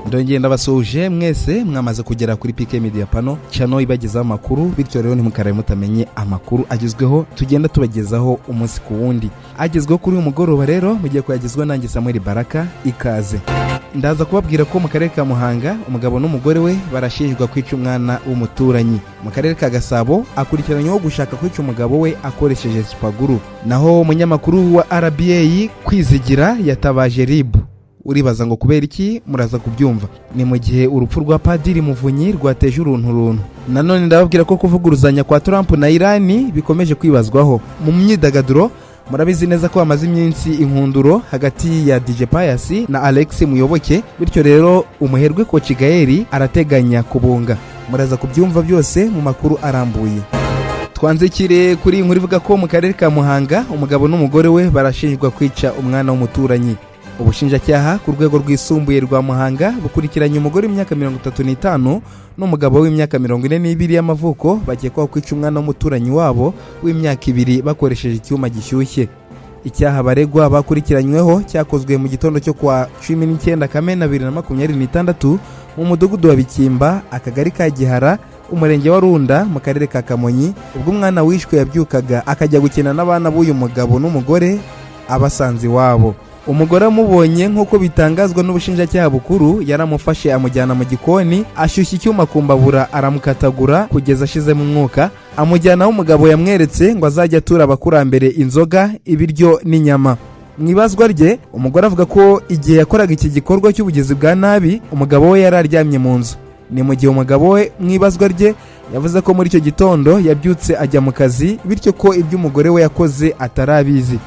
Ndongeye ndabasuje mwese mwamaze kugera kuri PK Media Pano channel ibagezaho amakuru, bityo rero ntimukaraye mutamenye amakuru agezweho tugenda tubagezaho umunsi ku wundi. Agezweho kuri uyu mugoroba rero mugiye kuyagezwa nanjye Samuel Baraka, ikaze. Ndaza kubabwira ko mu karere ka Muhanga umugabo n'umugore we barashinjwa kwica umwana w'umuturanyi. Mu karere ka Gasabo akurikiranyweho gushaka kwica umugabo we akoresheje supaguru. Naho umunyamakuru wa RBA Kwizigira yatabaje RIB. Uribaza ngo kubera iki? Muraza kubyumva. Ni mu gihe urupfu rwa Padiri Muvunyi rwateje urunturuntu. Nanone ndababwira ko kuvuguruzanya kwa Trump na Iran bikomeje kwibazwaho. Mu myidagaduro murabizi neza ko hamaze iminsi inkunduro hagati ya DJ Pius na Alex Muyoboke, bityo rero umuherwe Coach Gaël arateganya kubunga. Muraza kubyumva byose mu makuru arambuye. Twanzikire kuri inkuru ivuga ko mu karere ka Muhanga umugabo n'umugore we barashinjwa kwica umwana w'umuturanyi. Ubushinjacyaha ku rwego rwisumbuye rwa Muhanga bukurikiranye umugore w'imyaka 35 n'umugabo w'imyaka 42 y'amavuko bakekwaho kwica umwana w'umuturanyi wabo w'imyaka 2 bakoresheje icyuma gishyushye. Icyaha baregwa bakurikiranyweho cyakozwe mu gitondo cyo kwa 19 Kamena 2026 mu mudugudu wa Bikimba, akagari ka Gihara, umurenge wa Runda mu karere ka Kamonyi, ubwo umwana wishwe yabyukaga akajya gukina n'abana b'uyu mugabo n'umugore abasanzi wabo. Umugore amubonye nk'uko bitangazwa n'ubushinjacyaha bukuru yaramufashe amujyana mu gikoni, ashyushya icyuma ku mbabura aramukatagura kugeza ashizemo umwuka, amujyana aho umugabo yamweretse ngo azajya atura abakurambere inzoga, ibiryo n'inyama. Mwibazwa rye umugore avuga ko igihe yakoraga iki gikorwa cy'ubugizi bwa nabi umugabo we yararyamye mu nzu. Ni mu gihe umugabo we mwibazwa rye yavuze ko muri icyo gitondo yabyutse ajya mu kazi, bityo ko ibyo umugore we yakoze atarabizi.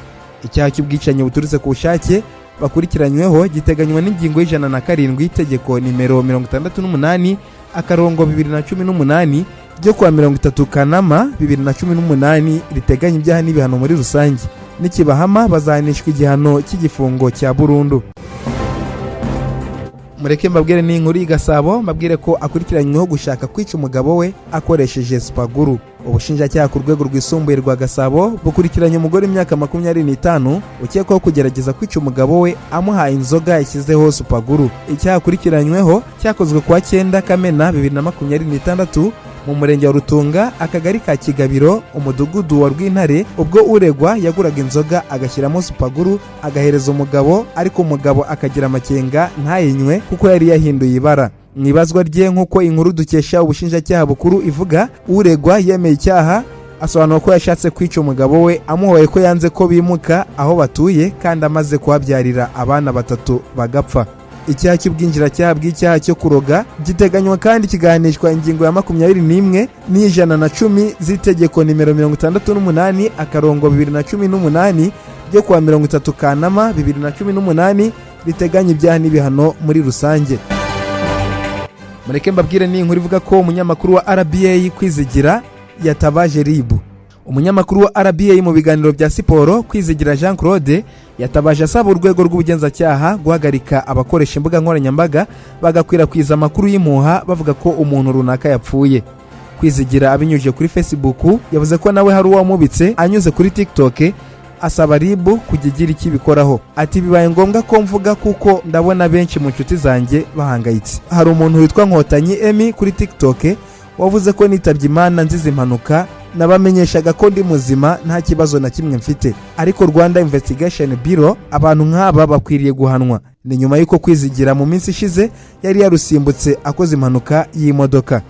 Icyaha cy'ubwicanyi buturutse ku bushake bakurikiranyweho giteganywa n'ingingo y'107 y'itegeko nimero 68 akarongo 2018 ryo kwa 30 Kanama 2018 riteganya ibyaha n'ibihano muri rusange. Nikibahama bazahanishwa igihano cy'igifungo cya burundu. Mureke mbabwire ni inkuru y'Igasabo, mbabwire ko akurikiranyweho gushaka kwica umugabo we akoresheje supaguru. Ubushinjacyaha ku rwego rwisumbuye rwa Gasabo bukurikiranye umugore w'imyaka 25 ukekwaho kugerageza kwica umugabo we amuhaye inzoga yashyizeho supaguru. Icyaha akurikiranyweho cyakozwe kwa 9 Kamena 2026 mu murenge wa Rutunga, akagari ka Kigabiro, umudugudu wa Rwintare, ubwo uregwa yaguraga inzoga agashyiramo supaguru agahereza umugabo, ariko umugabo akagira amakenga ntayinywe kuko yari yahinduye ibara. Mwibazwa rye nk'uko inkuru dukesha ubushinjacyaha bukuru ivuga, uregwa yemeye icyaha asobanura ko yashatse kwica umugabo we amuhoye ko yanze ko bimuka aho batuye kandi amaze kuhabyarira abana 3 bagapfa. Icyaha cy'ubwinjiracyaha bw'icyaha cyo kuroga giteganywa kandi kiganishwa ingingo ya 21 n'110 z'itegeko nimero 68 akarongo 2018 ryo kwa 30 Kanama 2018 riteganya ibyaha n'ibihano muri rusange. Mureke mbabwire ni inkuru ivuga ko umunyamakuru wa RBA Kwizigira yatabaje RIB. Umunyamakuru wa RBA mu biganiro bya siporo Kwizigira Jean Claude yatabaje asaba urwego rw'ubugenzacyaha guhagarika abakoresha imbuga nkoranyambaga bagakwirakwiza amakuru y'impuha bavuga ko umuntu runaka yapfuye. Kwizigira abinyujije kuri Facebook yavuze ko nawe hari uwamubitse anyuze kuri TikTok, asaba RIB kugigira iki bikoraho. Ati bibaye ngombwa ko mvuga kuko ndabona benshi mu nshuti zanjye bahangayitse. Hari umuntu witwa Nkotanyi Emi kuri TikTok wavuze ko nitabye Imana nzize impanuka, nabamenyeshaga ko ndi muzima nta kibazo na kimwe mfite, ariko Rwanda Investigation Bureau abantu nk'aba bakwiriye guhanwa. Ni nyuma y'uko Kwizigira mu minsi ishize yari yarusimbutse akoze impanuka y'imodoka.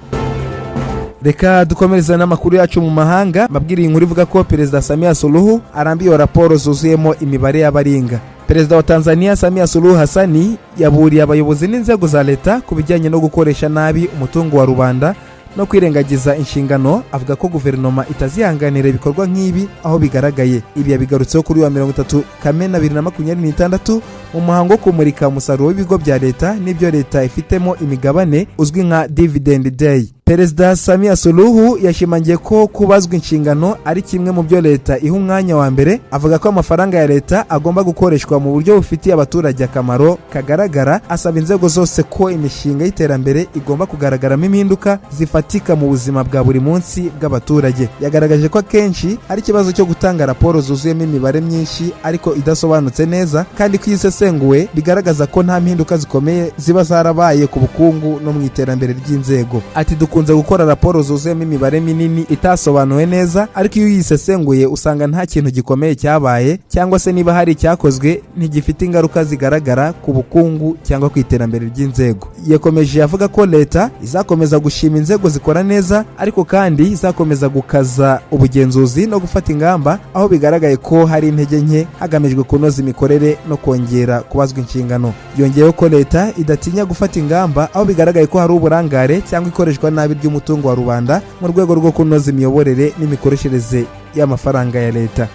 Reka dukomereza n'amakuru yacu mu mahanga, mabwiriye inkuru ivuga ko Perezida Samia Suluhu arambiye raporo zuzuyemo imibare y'abaringa. Perezida wa Tanzania Samia Suluhu Hassani yaburiye abayobozi n'inzego za leta ku bijyanye no gukoresha nabi umutungo wa rubanda no kwirengagiza inshingano. Avuga ko guverinoma itazihanganira ibikorwa nk'ibi aho bigaragaye. Ibi yabigarutseho kuri wa 30 Kamena 2026 mu muhango wo kumurika umusaruro w'ibigo bya leta n'ibyo leta ifitemo imigabane uzwi nka Dividend Day. Perezida Samia Suluhu yashimangiye ko kubazwa inshingano ari kimwe mu byo leta iha umwanya wa mbere. Avuga ko amafaranga ya leta agomba gukoreshwa mu buryo bufitiye abaturage akamaro kagaragara. Asaba inzego zose ko imishinga y'iterambere igomba kugaragaramo impinduka zifatika mu buzima bwa buri munsi bw'abaturage. Yagaragaje ko akenshi hari ikibazo cyo gutanga raporo zuzuyemo imibare myinshi ariko idasobanutse neza, kandi ko isesenguwe bigaragaza ko nta mpinduka zikomeye ziba zarabaye ku bukungu no mu iterambere ry'inzego. Ati dukunze gukora raporo zuzuyemo imibare minini itasobanuwe neza, ariko iyo uyisesenguye usanga nta kintu gikomeye cyabaye, cyangwa se niba hari icyakozwe ntigifite ingaruka zigaragara ku bukungu cyangwa ku iterambere ry'inzego. Yakomeje avuga ko leta izakomeza gushima inzego zikora neza, ariko kandi izakomeza gukaza ubugenzuzi no gufata ingamba aho bigaragaye ko hari intege nke hagamijwe kunoza imikorere no kongera kubazwa inshingano. Yongeyeho ko leta idatinya gufata ingamba aho bigaragaye ko hari uburangare cyangwa ikoreshwa nabi ry'umutungo wa rubanda mu rwego rwo kunoza imiyoborere n'imikoreshereze y'amafaranga ya leta.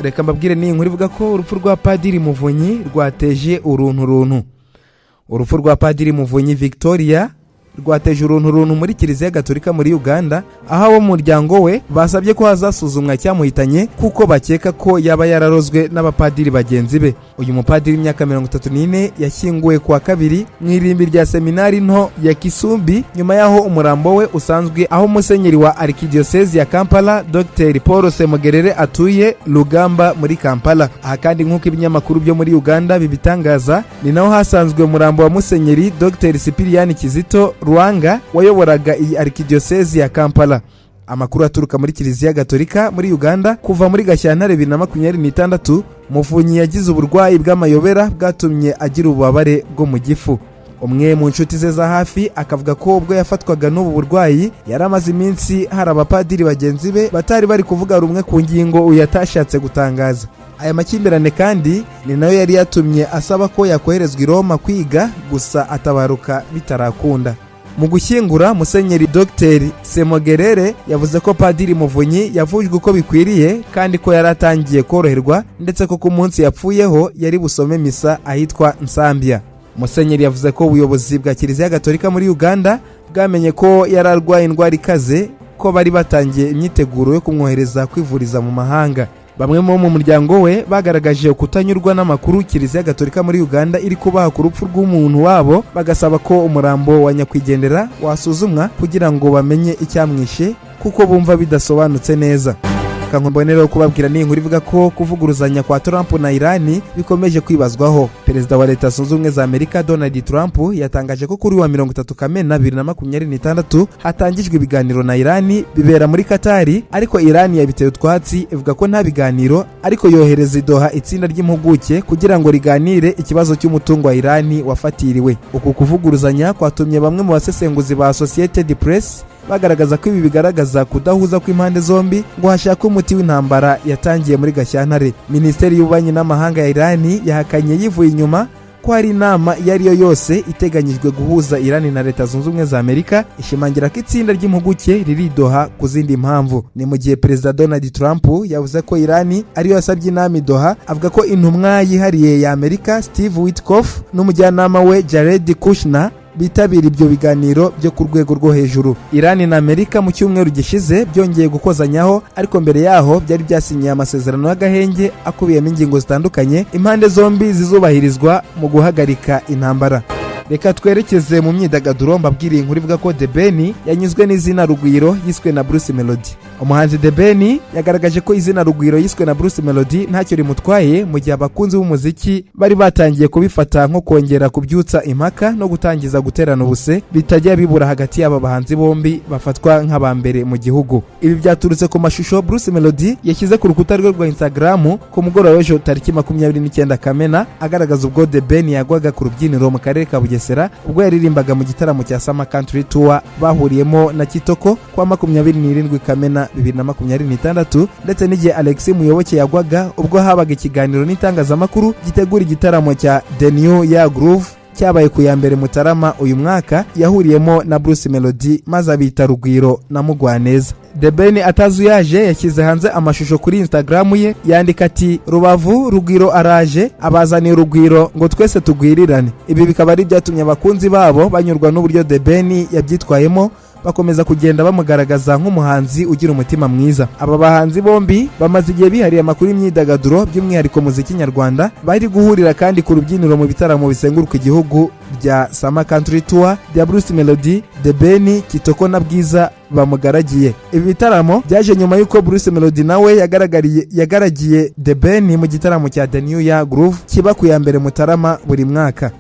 Reka mbabwire ni inkuru ivuga ko urupfu rwa Padiri Muvunyi rwateje urunturuntu. Urupfu rwa Padiri Muvunyi Victoria rwateje urunturuntu muri Kiliziya Gatolika muri Uganda, aho abo mu muryango we basabye ko hazasuzumwa cyamuhitanye kuko bakeka ko yaba yararozwe n'abapadiri bagenzi be. Uyu mupadiri w'imyaka 34 yashyinguwe kuwa kabiri mu irimbi rya seminari nto ya Kisumbi, nyuma yaho umurambo we usanzwe aho musenyeri wa Arkidiocese ya Kampala Dr Paul Semogerere atuye Lugamba muri Kampala. Aha kandi nk'uko ibinyamakuru byo muri Uganda bibitangaza, ni naho hasanzwe umurambo wa musenyeri Dr Sipiriyani Kizito Ruanga wayoboraga iyi Arkidiocese ya Kampala. Amakuru aturuka muri Kiliziya Gatolika muri Uganda kuva muri Gashyantare 2026, Muvunyi yagize uburwayi bw'amayobera bwatumye agira ububabare bwo mu gifu. Umwe mu nshuti ze za hafi akavuga ko ubwo yafatwaga n'ubu burwayi yari amaze iminsi hari abapadiri bagenzi be batari bari kuvuga rumwe ku ngingo yatashatse gutangaza. Aya makimbirane kandi ni nayo yari yatumye asaba ko yakoherezwa i Roma kwiga, gusa atabaruka bitarakunda. Mu gushyingura, musenyeri Dr Semogerere yavuze ko Padiri Muvunyi yavujwe uko bikwiriye kandi ko yari atangiye koroherwa, ndetse ko ku munsi yapfuyeho yari busome misa ahitwa Nsambya. Musenyeri yavuze ko ubuyobozi bwa Kiliziya Gatolika muri Uganda bwamenye ko yari arwaye indwara ikaze, ko bari batangiye imyiteguro yo kumwohereza kwivuriza mu mahanga. Bamwe mu muryango we bagaragaje kutanyurwa n'amakuru Kiliziya Gatolika muri Uganda iri kubaha ku rupfu rw'umuntu wabo, bagasaba ko umurambo wa nyakwigendera wasuzumwa kugira ngo bamenye icyamwishe kuko bumva bidasobanutse neza. Kankombonero kubabwira ni inkuru ivuga ko kuvuguruzanya kwa Trump na Irani bikomeje kwibazwaho. Perezida wa Leta Zunze Ubumwe za Amerika Donald Trump yatangaje ko kuri wa 30 Kamena 2026 hatangijwe ibiganiro na Irani bibera muri Katari, ariko Irani yabiteye utwatsi ivuga ko nta biganiro, ariko yohereza Doha itsinda ry'impuguke kugira ngo riganire ikibazo cy'umutungo wa Irani wafatiriwe. Uku kuvuguruzanya kwatumye bamwe mu basesenguzi ba Associated Press bagaragaza ko ibi bigaragaza kudahuza kw'impande zombi ngo hashaka umuti w'intambara yatangiye muri Gashyantare. Minisiteri y'Ububanyi n'Amahanga ya Irani yahakanye yivuye inyuma ko hari inama iyo ari yo yose iteganyijwe guhuza Irani na Leta Zunze Ubumwe za Amerika, ishimangira ko itsinda ry'impuguke riri Doha ku zindi mpamvu. Ni mu gihe Perezida Donald Trump yavuze ko Irani ariyo yasabye inama Doha, avuga ko intumwa yihariye ya Amerika Steve Witkoff n'umujyanama we Jared Kushner bitabira ibyo biganiro byo ku rwego rwo hejuru. Irani na Amerika mu cyumweru gishize byongeye gukozanyaho, ariko mbere yaho byari byasinyiye amasezerano y'agahenge akubiyemo ingingo zitandukanye impande zombi zizubahirizwa mu guhagarika intambara. Reka twerekeze mu myidagaduro, mbabwiriye inkuru ivuga ko The Ben yanyuzwe n'izina Rugwiro yiswe na Bruce Melody. Umuhanzi The Ben yagaragaje ko izina Rugwiro yiswe na Bruce Melody ntacyo rimutwaye, mu gihe abakunzi b'umuziki bari batangiye kubifata nko kongera kubyutsa impaka no gutangiza guterana ubuse bitajya bibura hagati y'aba bahanzi bombi bafatwa nk'abambere mu gihugu. Ibi byaturutse ku mashusho Bruce Melody yashyize ku rukuta rwe rwa Instagram ku mugoroba w'ejo tariki 29 Kamena, agaragaza ubwo The Ben yagwaga ku rubyiniro mu karere ka Bugesera ubwo yaririmbaga mu gitaramo cya Summer Country Tour bahuriyemo na Kitoko kwa 27 Kamena 2026, ndetse n'igihe Alex Muyoboke yagwaga ubwo habaga ikiganiro n'itangazamakuru gitegura igitaramo cya The New Year Groove cyabaye ku ya mbere Mutarama uyu mwaka, yahuriyemo na Bruce Melody maze abita Rugwiro na Mugwaneza. The Ben atazuyaje yashyize hanze amashusho kuri Instagram ye yandika ati Rubavu Rugwiro araje, abazaniye Rugwiro ngo twese tugwirirane. Ibi bikaba ari byatumye abakunzi babo banyurwa n'uburyo The Ben yabyitwayemo, bakomeza kugenda bamugaragaza nk'umuhanzi ugira umutima mwiza. Aba bahanzi bombi bamaze igihe bihariye amakuru y'imyidagaduro by'umwihariko muziki nyarwanda, bari guhurira kandi ku rubyiniro mu bitaramo bisenguruka igihugu bya Summer Country Tour bya Bruce Melody, The Ben, Kitoko na Bwiza bamugaragiye. Ibi bitaramo byaje nyuma y'uko Bruce Melody nawe yagaragiye The Ben mu gitaramo cya The New Year Groove kiba ku ya mbere Mutarama buri mwaka.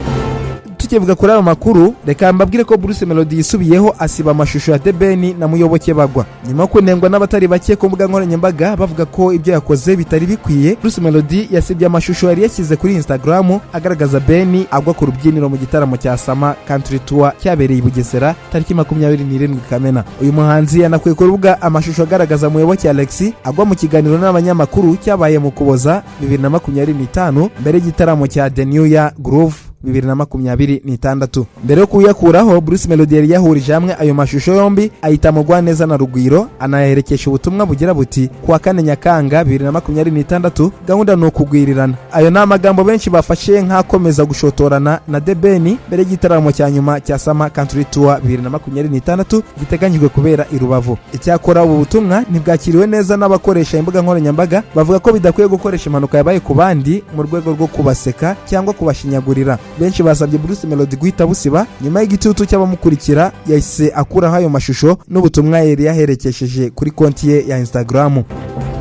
Tukivuga kuri aba makuru, reka mbabwire ko Bruce Melody yisubiyeho asiba amashusho ya The Ben na Muyoboke bagwa. Nyuma yo kunengwa n'abatari bake ku mbuga nkoranyambaga bavuga ko ibyo yakoze bitari bikwiye, Bruce Melody yasibye amashusho yari yashyize kuri Instagram agaragaza Ben agwa ku rubyiniro mu gitaramo cya Summer Country Tour cyabereye i Bugesera tariki 27 Kamena. Uyu muhanzi yanakuye ku rubuga amashusho agaragaza Muyoboke Alex agwa mu kiganiro n'abanyamakuru cyabaye mu Kuboza 2025 mbere y'igitaramo cya The New Year Groove 2026. Mbere yo kuyakuraho, Bruce Melody yari yahurije hamwe ayo mashusho yombi ahita mugwa neza na Rugwiro, anaherekesha ubutumwa bugira buti kuwa 4 Nyakanga 2026 gahunda no kugwirirana. Ayo ni amagambo benshi bafashe nk'akomeza gushotorana na The Ben mbere y'igitaramo cya nyuma cya Summer Country Tour 2026 giteganyijwe kubera i Rubavu. Icyakora ubu butumwa ntibwakiriwe neza n'abakoresha imbuga nkoranyambaga, bavuga ko bidakwiye gukoresha impanuka yabaye ku bandi mu rwego rwo kubaseka cyangwa kubashinyagurira. Benshi basabye Bruce Melody guhita busiba nyuma y'igitutu cy'abamukurikira yahise akuraho ayo mashusho n'ubutumwa yari yaherekesheje kuri konti ye ya Instagram.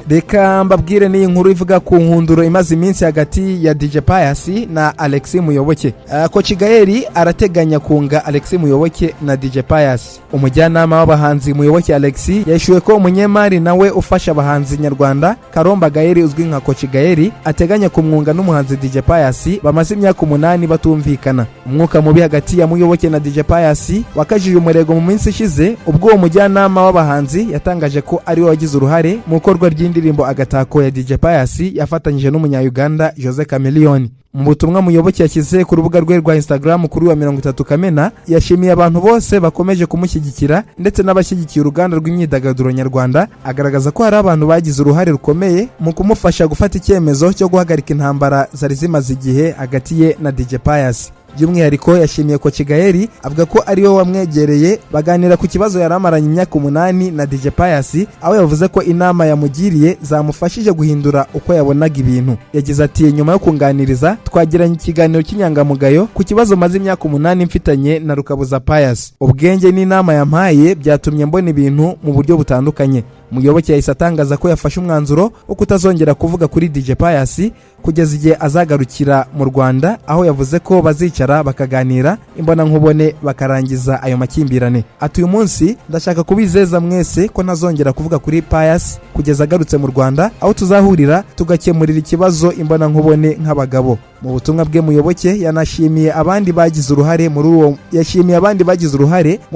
Reka mbabwire ni inkuru ivuga ku nkunduro imaze iminsi hagati ya DJ Pius na Alex Muyoboke. Coach Gael arateganya kunga Alex Muyoboke na DJ Pius. Umujyanama w'abahanzi Muyoboke Alex yashuwe ko umunyemari nawe ufasha abahanzi nyarwanda Karomba Gael uzwi nka Coach Gael ateganya kumwunga n'umuhanzi DJ Pius bamaze imyaka 8 batumvikana. Umwuka mubi hagati ya Muyoboke na DJ Pius wakajije umurego mu minsi ishize ubwo uwo mujyanama w'abahanzi yatangaje ko ari we wagize uruhare mu korwa indirimbo Agatako ya DJ Pius yafatanyije n'umunya-Uganda Jose Chameleone. Mu butumwa Muyoboke yashyize ku rubuga rwe rwa Instagram kuri wa 30 Kamena, yashimiye abantu bose bakomeje kumushyigikira ndetse n'abashyigikiye uruganda rw'imyidagaduro nyarwanda, agaragaza ko hari abantu bagize uruhare rukomeye mu kumufasha gufata icyemezo cyo guhagarika intambara zari zimaze igihe hagati ye na DJ Pius. By'umwihariko yashimiye Coach Gael avuga ko ari we wamwegereye baganira ku kibazo yaramaranye imyaka 8 na DJ Pius, aho yavuze ko inama yamugiriye zamufashije guhindura uko yabonaga ibintu. Yagize ati nyuma yo kunganiriza twagiranye ikiganiro cy'inyangamugayo ku kibazo maze imyaka 8 mfitanye na Rukabuza Pius. Ubwenge n'inama yampaye byatumye mbona ibintu mu buryo butandukanye. Muyoboke yahise atangaza ko yafashe umwanzuro wo kutazongera kuvuga kuri DJ Pius kugeza igihe azagarukira mu Rwanda, aho yavuze ko bazicara bakaganira imbona nkubone bakarangiza ayo makimbirane. Ati uyu munsi ndashaka kubizeza mwese ko ntazongera kuvuga kuri Pius kugeza agarutse mu Rwanda, aho tuzahurira tugakemurira ikibazo imbona nkubone nk'abagabo. Mu butumwa bwe Muyoboke yanashimiye abandi bagize uruhare muri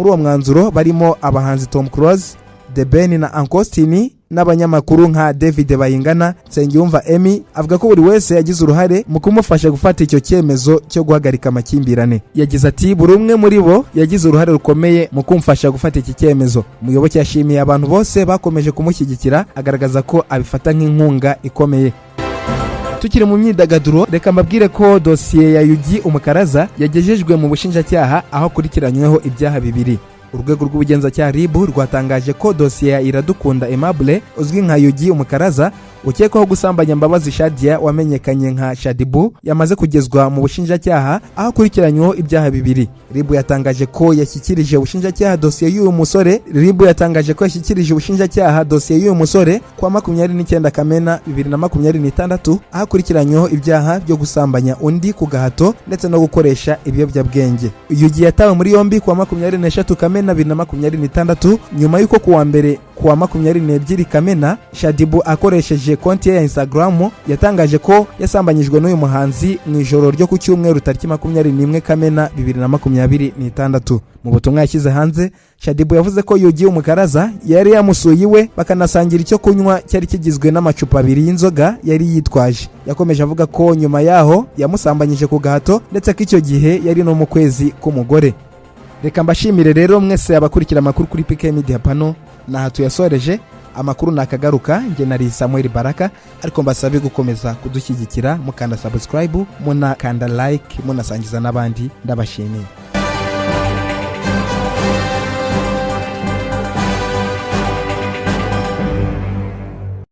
uwo mwanzuro barimo abahanzi Tom Close, The Ben na Ankostini n'abanyamakuru nka David Bayingana, Nsengiyumva Emmy. Avuga ko buri wese yagize uruhare mu kumufasha gufata icyo cyemezo cyo guhagarika amakimbirane. Yagize ati buri umwe muri bo yagize uruhare rukomeye mu kumfasha gufata iki cyemezo. Muyoboke yashimiye abantu bose bakomeje kumushyigikira, agaragaza ko abifata nk'inkunga ikomeye. Tukiri mu myidagaduro, reka mbabwire ko dosiye ya Yugi Umukaraza yagejejwe mu bushinjacyaha aho akurikiranyweho ibyaha bibiri. Urwego rw'ubugenzacyaha RIB rwatangaje ko dosiye ya Iradukunda Aimable uzwi nka Yugi Umukaraza ukekwaho gusambanya Mbabazi Shadia wamenyekanye nka Shadibu yamaze kugezwa mu bushinjacyaha aho akurikiranyweho ibyaha bibiri. RIB yatangaje ko yashyikirije ubushinjacyaha dosiye y'uyu musore kwa 29 Kamena 2026 aho akurikiranyweho ibyaha byo gusambanya undi ku gahato ndetse no gukoresha ibiyobyabwenge. Yugi yatawe muri yombi kwa 23 Kamena 2026 nyuma y'uko kuwa mbere kuwa 22 Kamena Shadibu akoresheje konti ya Instagram yatangaje ko yasambanyijwe n'uyu muhanzi mu ijoro ryo ku cyumweru tariki 21 Kamena 2026. Mu butumwa yashyize hanze, Shadibu yavuze ko Yugi Umukaraza yari yamusuye iwe bakanasangira icyo kunywa cyari kigizwe n'amacupa 2 y'inzoga yari yitwaje. Yakomeje avuga ko nyuma yaho yamusambanyije ku gahato ndetse ko icyo gihe yari no mu kwezi k'umugore. Reka mbashimire rero mwese abakurikira amakuru kuri PK Media Pano, naha tuyasoreje. Amakuru nakagaruka, nge nari Samuel Baraka, ariko mbasabe gukomeza kudushyigikira mukanda subscribe, munakanda like, munasangiza n'abandi. Ndabashimiye.